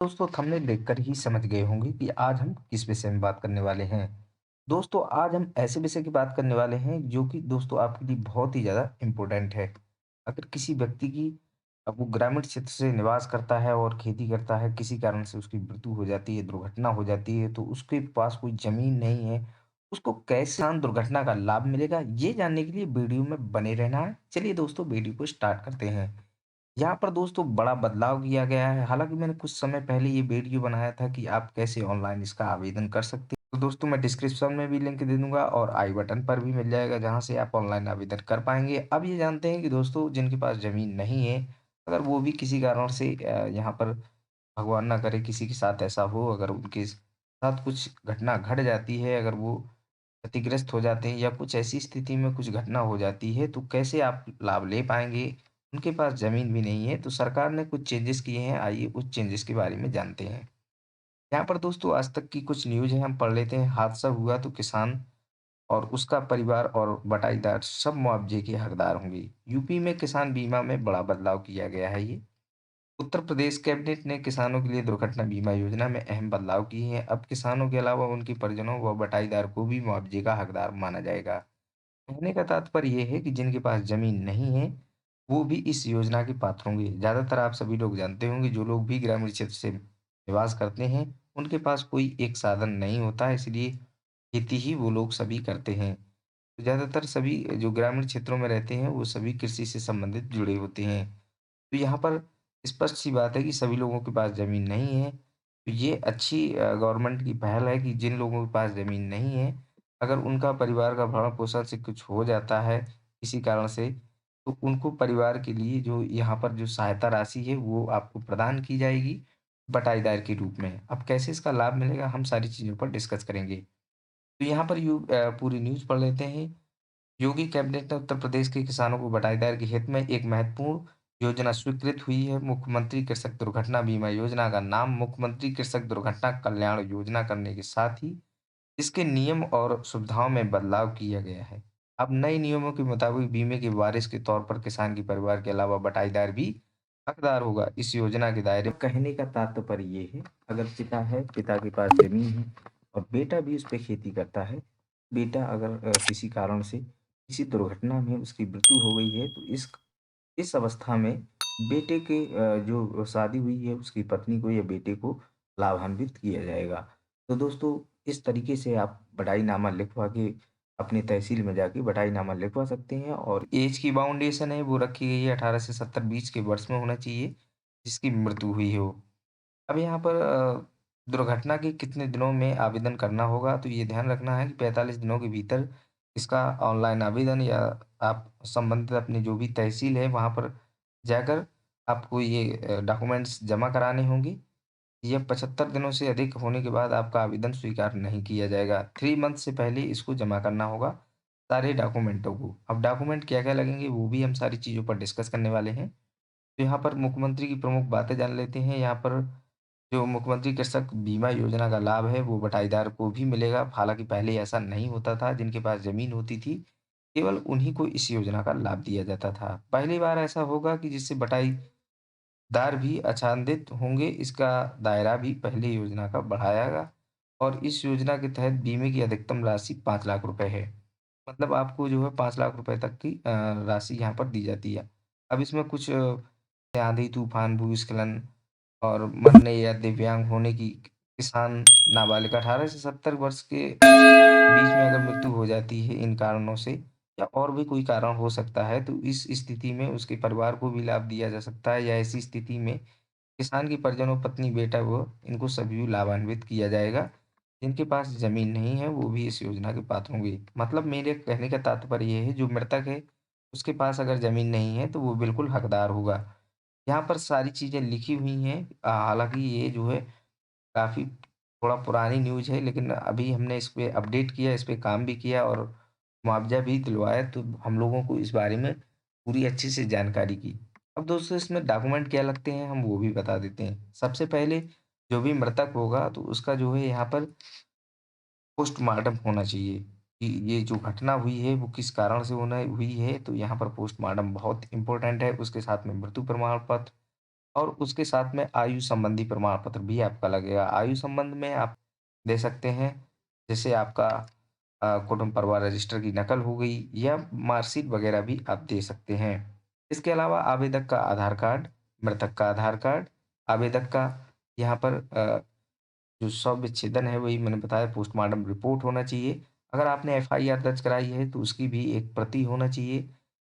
दोस्तों थंबनेल देखकर ही समझ गए होंगे कि आज हम किस विषय में बात करने वाले हैं। दोस्तों आज हम ऐसे विषय की बात करने वाले हैं जो कि दोस्तों आपके लिए बहुत ही ज़्यादा इम्पोर्टेंट है। अगर किसी व्यक्ति की वो ग्रामीण क्षेत्र से निवास करता है और खेती करता है, किसी कारण से उसकी मृत्यु हो जाती है, दुर्घटना हो जाती है, तो उसके पास कोई ज़मीन नहीं है, उसको कैसे किसान दुर्घटना का लाभ मिलेगा, ये जानने के लिए वीडियो में बने रहना है। चलिए दोस्तों वीडियो को स्टार्ट करते हैं। यहाँ पर दोस्तों बड़ा बदलाव किया गया है। हालाँकि मैंने कुछ समय पहले ये वीडियो बनाया था कि आप कैसे ऑनलाइन इसका आवेदन कर सकते हैं। तो दोस्तों मैं डिस्क्रिप्शन में भी लिंक दे दूँगा और आई बटन पर भी मिल जाएगा जहाँ से आप ऑनलाइन आवेदन कर पाएँगे। अब ये जानते हैं कि दोस्तों जिनके पास ज़मीन नहीं है, अगर वो भी किसी कारण से यहाँ पर भगवान ना करे किसी के साथ ऐसा हो, अगर उनके साथ कुछ घटना घट जाती है, अगर वो क्षतिग्रस्त हो जाते हैं या कुछ ऐसी स्थिति में कुछ घटना हो जाती है, तो कैसे आप लाभ ले पाएँगे? उनके पास ज़मीन भी नहीं है, तो सरकार ने कुछ चेंजेस किए हैं, आइए उस चेंजेस के बारे में जानते हैं। यहाँ पर दोस्तों आज तक की कुछ न्यूज़ है, हम पढ़ लेते हैं। हादसा हुआ तो किसान और उसका परिवार और बटाईदार सब मुआवजे के हकदार होंगे। यूपी में किसान बीमा में बड़ा बदलाव किया गया है ये। उत्तर प्रदेश कैबिनेट ने किसानों के लिए दुर्घटना बीमा योजना में अहम बदलाव किए हैं। अब किसानों के अलावा उनके परिजनों व बटाईदार को भी मुआवजे का हकदार माना जाएगा। कहने का तात्पर्य ये है कि जिनके पास ज़मीन नहीं है, वो भी इस योजना के पात्र होंगे। ज़्यादातर आप सभी लोग जानते होंगे, जो लोग भी ग्रामीण क्षेत्र से निवास करते हैं, उनके पास कोई एक साधन नहीं होता है, इसलिए खेती ही वो लोग सभी करते हैं। तो ज़्यादातर सभी जो ग्रामीण क्षेत्रों में रहते हैं, वो सभी कृषि से संबंधित जुड़े होते हैं। तो यहाँ पर स्पष्ट सी बात है कि सभी लोगों के पास ज़मीन नहीं है। तो ये अच्छी गवर्नमेंट की पहल है कि जिन लोगों के पास ज़मीन नहीं है, अगर उनका परिवार का भरण-पोषण से कुछ हो जाता है किसी कारण से, तो उनको परिवार के लिए जो यहाँ पर जो सहायता राशि है, वो आपको प्रदान की जाएगी बटाईदार के रूप में। अब कैसे इसका लाभ मिलेगा, हम सारी चीज़ों पर डिस्कस करेंगे। तो यहाँ पर पूरी न्यूज़ पढ़ लेते हैं। योगी कैबिनेट ने उत्तर प्रदेश के किसानों को बटाईदार के हित में एक महत्वपूर्ण योजना स्वीकृत हुई है। मुख्यमंत्री कृषक दुर्घटना बीमा योजना का नाम मुख्यमंत्री कृषक दुर्घटना कल्याण योजना करने के साथ ही इसके नियम और सुविधाओं में बदलाव किया गया है। अब नए नियमों के मुताबिक बीमे के वारिस के तौर पर किसान के परिवार के अलावा बटाईदार भी हकदार होगा इस योजना के दायरे में। कहने का तात्पर्य ये है, अगर पिता है, पिता के पास जमीन है और बेटा भी उस पे खेती करता है, बेटा अगर किसी कारण से किसी दुर्घटना में उसकी मृत्यु हो गई है, तो इस अवस्था में बेटे के जो शादी हुई है उसकी पत्नी को या बेटे को लाभान्वित किया जाएगा। तो दोस्तों इस तरीके से आप बटाईनामा लिखवा के अपनी तहसील में जाके बटाईनामा लिखवा सकते हैं और ऐज की बाउंडेशन है वो रखी गई है 18 से 70 बीच के वर्ष में होना चाहिए, जिसकी मृत्यु हुई हो। अब यहाँ पर दुर्घटना के कितने दिनों में आवेदन करना होगा, तो ये ध्यान रखना है कि 45 दिनों के भीतर इसका ऑनलाइन आवेदन या आप संबंधित अपनी जो भी तहसील है, वहाँ पर जाकर आपको ये डॉक्यूमेंट्स जमा कराने होंगे। ये 75 दिनों से अधिक होने के बाद आपका आवेदन स्वीकार नहीं किया जाएगा। 3 मंथ से पहले इसको जमा करना होगा, सारे डॉक्यूमेंटों को। अब डॉक्यूमेंट क्या-क्या लगेंगे, वो भी हम सारी चीज़ों पर डिस्कस करने वाले हैं। तो यहाँ पर मुख्यमंत्री की प्रमुख बातें जान लेते हैं। यहाँ पर जो मुख्यमंत्री कृषक बीमा योजना का लाभ है, वो बटाईदार को भी मिलेगा। हालाँकि पहले ऐसा नहीं होता था, जिनके पास ज़मीन होती थी, केवल उन्हीं को इस योजना का लाभ दिया जाता था। पहली बार ऐसा होगा कि जिससे बटाईदार भी आच्छादित होंगे, इसका दायरा भी पहले योजना का बढ़ाया और इस योजना के तहत बीमे की अधिकतम राशि 5 लाख रुपए है। मतलब आपको जो है 5 लाख रुपए तक की राशि यहाँ पर दी जाती है। अब इसमें कुछ आंधी, तूफान, भूस्खलन और मरने या दिव्यांग होने की किसान नाबालिग 18 से 70 वर्ष के बीच में अगर मृत्यु हो जाती है इन कारणों से या और भी कोई कारण हो सकता है, तो इस स्थिति में उसके परिवार को भी लाभ दिया जा सकता है या ऐसी स्थिति में किसान के परिजनों, पत्नी, बेटा व इनको सभी लाभान्वित किया जाएगा। जिनके पास ज़मीन नहीं है, वो भी इस योजना के पात्र होंगे। मतलब मेरे कहने का तात्पर्य ये है, जो मृतक है, उसके पास अगर ज़मीन नहीं है, तो वो बिल्कुल हकदार होगा। यहाँ पर सारी चीज़ें लिखी हुई हैं। हालाँकि ये जो है काफ़ी थोड़ा पुरानी न्यूज़ है, लेकिन अभी हमने इस पे अपडेट किया, इस पे काम भी किया और मुआवज़ा भी दिलवाया, तो हम लोगों को इस बारे में पूरी अच्छे से जानकारी की। अब दोस्तों इसमें डॉक्यूमेंट क्या लगते हैं, हम वो भी बता देते हैं। सबसे पहले जो भी मृतक होगा, तो उसका जो है यहाँ पर पोस्टमार्टम होना चाहिए कि ये जो घटना हुई है, वो किस कारण से होना हुई है, तो यहाँ पर पोस्टमार्टम बहुत इम्पोर्टेंट है। उसके साथ में मृत्यु प्रमाण पत्र और उसके साथ में आयु संबंधी प्रमाण पत्र भी आपका लगेगा। आयु संबंध में आप दे सकते हैं, जैसे आपका कुटुंब परिवार रजिस्टर की नकल हो गई या मार्कशीट वगैरह भी आप दे सकते हैं। इसके अलावा आवेदक का आधार कार्ड, मृतक का आधार कार्ड, आवेदक का यहाँ पर जो शव विच्छेदन है वही मैंने बताया पोस्टमार्टम रिपोर्ट होना चाहिए। अगर आपने एफआईआर दर्ज कराई है तो उसकी भी एक प्रति होना चाहिए।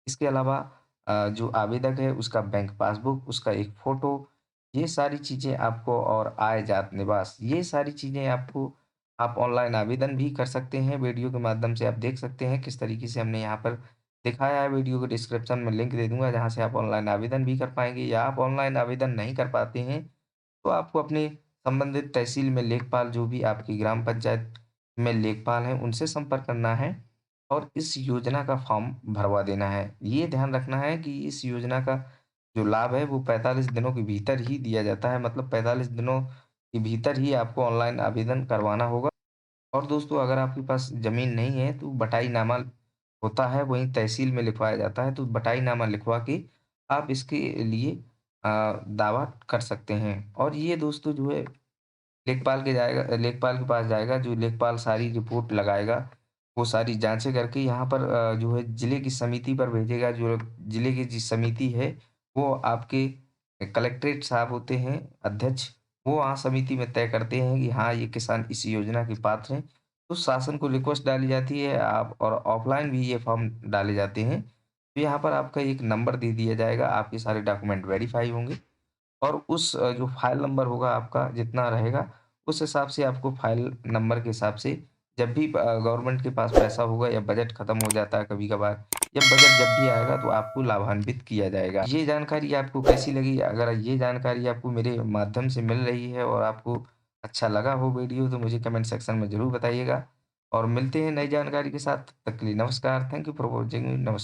इसके अलावा जो आवेदक है उसका बैंक पासबुक, उसका एक फ़ोटो, ये सारी चीज़ें आपको और आय, जात, निवास, ये सारी चीज़ें आपको आप ऑनलाइन आवेदन भी कर सकते हैं। वीडियो के माध्यम से आप देख सकते हैं किस तरीके से हमने यहाँ पर दिखाया है। वीडियो के डिस्क्रिप्शन में लिंक दे दूँगा जहाँ से आप ऑनलाइन आवेदन भी कर पाएँगे, या आप ऑनलाइन आवेदन नहीं कर पाते हैं तो आपको अपने संबंधित तहसील में लेखपाल, जो भी आपकी ग्राम पंचायत में लेखपाल हैं, उनसे संपर्क करना है और इस योजना का फॉर्म भरवा देना है। ये ध्यान रखना है कि इस योजना का जो लाभ है वो 45 दिनों के भीतर ही दिया जाता है, मतलब 45 दिनों के भीतर ही आपको ऑनलाइन आवेदन करवाना होगा। और दोस्तों, अगर आपके पास ज़मीन नहीं है तो बटाईनामा होता है, वहीं तहसील में लिखवाया जाता है, तो बटाईनामा लिखवा के आप इसके लिए दावा कर सकते हैं। और ये दोस्तों जो है लेखपाल के पास जाएगा, जो लेखपाल सारी रिपोर्ट लगाएगा, वो सारी जाँचें करके यहाँ पर जो है जिले की समिति पर भेजेगा। जो जिले की जिस समिति है, वो आपके कलेक्ट्रेट साहब होते हैं अध्यक्ष, वो वहाँ समिति में तय करते हैं कि हाँ, ये किसान इस योजना के पात्र हैं। तो शासन को रिक्वेस्ट डाली जाती है, आप और ऑफ़लाइन भी ये फ़ॉर्म डाले जाते हैं। तो यहाँ पर आपका एक नंबर दे दिया जाएगा, आपके सारे डॉक्यूमेंट वेरीफ़ाई होंगे। और उस जो फ़ाइल नंबर होगा आपका जितना रहेगा, उस हिसाब से आपको फ़ाइल नंबर के हिसाब से जब भी गवर्नमेंट के पास पैसा होगा या बजट खत्म हो जाता है कभी-कभार, या बजट जब भी आएगा तो आपको लाभान्वित किया जाएगा। ये जानकारी आपको कैसी लगी? अगर ये जानकारी आपको मेरे माध्यम से मिल रही है और आपको अच्छा लगा हो वीडियो, तो मुझे कमेंट सेक्शन में ज़रूर बताइएगा। और मिलते हैं नई जानकारी के साथ, तब तक के लिए नमस्कार। Thank you for watching. नमस्कार।